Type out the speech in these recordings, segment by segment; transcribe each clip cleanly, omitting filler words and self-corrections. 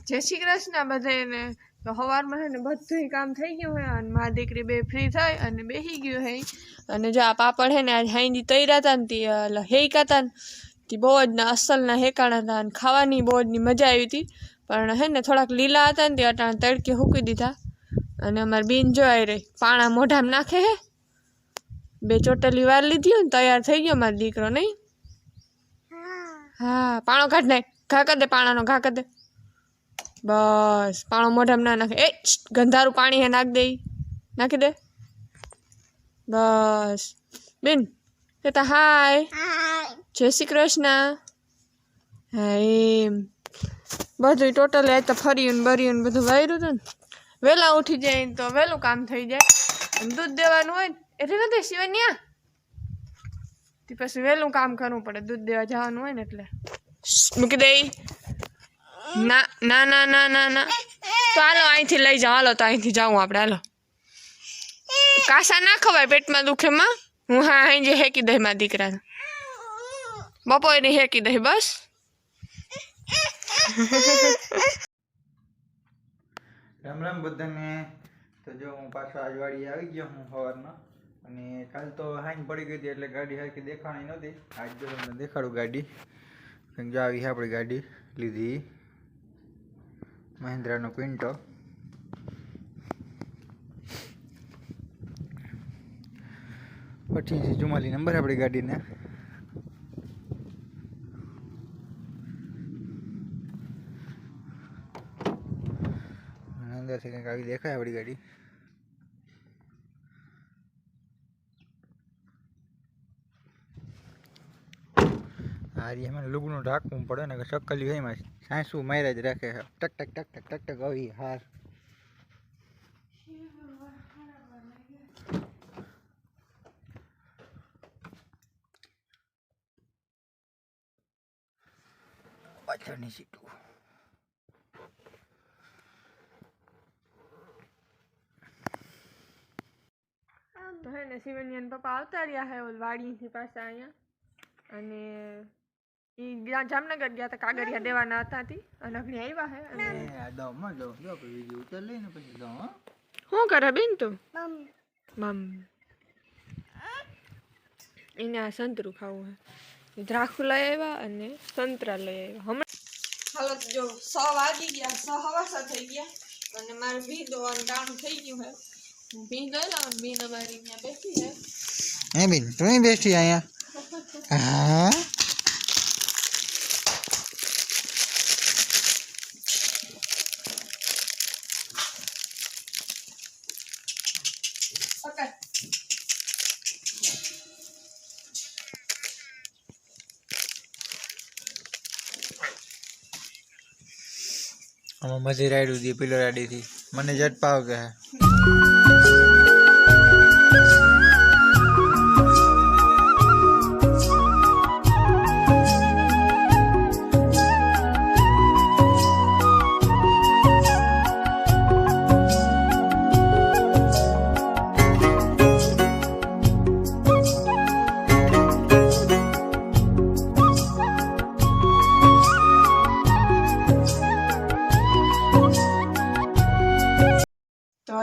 જય શ્રી કૃષ્ણ બધાને. તો સવારમાં છે ને બધું કામ થઈ ગયું હોય અને મારી દીકરી બે ફ્રી થઈ અને બેસી ગયું હે. અને જો આ પાપડ હે ને આજ હાઈની તૈયાર હતા ને તે હેકા હતા ને તે બહુ જ ને અસલના હેકાણા હતા અને ખાવાની બહુ જ મજા આવી હતી. પણ હે ને થોડાક લીલા હતા ને તે અટાણે તડકે હૂકી દીધા. અને અમારી બીન જોઈ રહી પાણા મોઢામાં નાખે હે. બે ચોટલી વાર લીધી હોય ને તૈયાર થઈ ગયો મારો દીકરો નહીં. હા પાણો કાઢ નાખ. ઘા કરી દે પાણાનો ઘા કરી દે. બસ પાણો મોઢામાં ના નાખે. એ ગંધારું પાણી હે નાખ દે. નાખી દે બસ. બેન કહેતા હાય જય શ્રી કૃષ્ણ. હા એમ બધું ટોટલ આજ તો ફર્યું ને બર્યું ને બધું વાયરું હતું ને. વહેલા ઉઠી જાય તો વહેલું કામ થઈ જાય. અને દૂધ દેવાનું હોય ને એટલે નથી શિવન્યા તે પછી વહેલું કામ કરવું પડે. દૂધ દેવા જવાનું હોય ને એટલે મૂકી દે. ના ના ના ના ના ના તો હાલો અહીંથી લઈ જાઓ. હાલો તો અહીંથી જાઉં આપણે. હાલો કાસા ના ખવાય પેટમાં દુખે માં. હું હા અહીં જે હેકી દઈ મારા દીકરાને બપોરે હેકી દઈ બસ. રામ રામ બધાને. તો જો હું પાછો આજવાડી આવી ગયો હું સવારમાં. અને કાલ તો હાઈન પડી ગઈ હતી એટલે ગાડી હરખી દેખાણી નહોતી. આજ જો તમને દેખાડું ગાડી. જો આવી છે આપણી ગાડી લીધી મહિન્દ્રાનો ક્વિન્ટો. 2844 નંબર આપણી ગાડીને. અંદરથી કંઈક આવી દેખાય આપણી ગાડી. હારી એમાં લુગનું ઢાંકવું પડે ને ચક્કલી હોય એમાં સાંસું માર્યા જ રાખે. ટક ટક ટક ટક ટક ટક આવી હાર. પાછળની સીટું તો હે ને શિવન્યાન પપ્પા આવતા રહ્યા હે વાડીથી પાછા અહીંયા. અને એ જામનગર ગયા હતા કાગળિયા દેવાના હતા અને અગડી આવ્યા હે. અને શું કરે બેન તું? મમ એને આ સંતરું ખાવું હે. દ્રાખું લઈ આવ્યા અને સંતરા લઈ આવ્યા. હમણાં હાલો જો 6 વાગી ગયા, 6:15 થઈ ગયા અને મારે ભી દોવાનું ટાણું થઈ ગયું હે. હું ભી દઈ લાવું. બેન અમારી અહીંયા બેઠી હે. હે બેન તું બેઠી અહીંયા? હા આમાં મજી રાડ્યું હતી પેલો રાડી થી મને જટ પાવ કે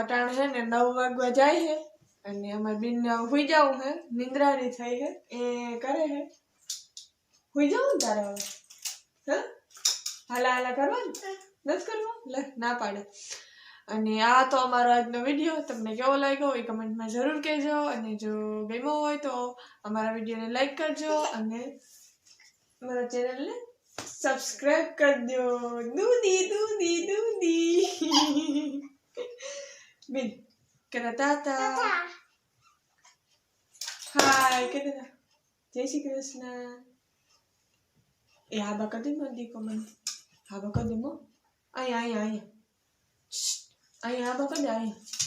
અટાણે હે ને 9 વાગવા જાય હે અને અમારી બેન ને હુઈ જાવું હે. નિંદ્રાની થઈ હે એ કરે હે. હુઈ જાવું તારે હવે? હા હાલા હાલા કરવાનું નથી કરવું? લે ના પાડે. અને આ તો અમારો આજનો વિડીયો. તમને કેવો લાગ્યો એ કમેન્ટમાં જરૂર કહેજો. અને જો ગમ્યો હોય તો અમારા વિડીયોને લાઈક કરજો અને અમારા ચેનલને સબસ્ક્રાઇબ કરજો. દૂધી દૂધી દૂધી બેન કહેતા તાતા હાય કહેતા જય શ્રી કૃષ્ણ. એ હાબા કદી મને દીકો મને હાબા કદી મો અહીંયા અહીંયા અહીંયા અહીંયા હાબા કદી અહીંયા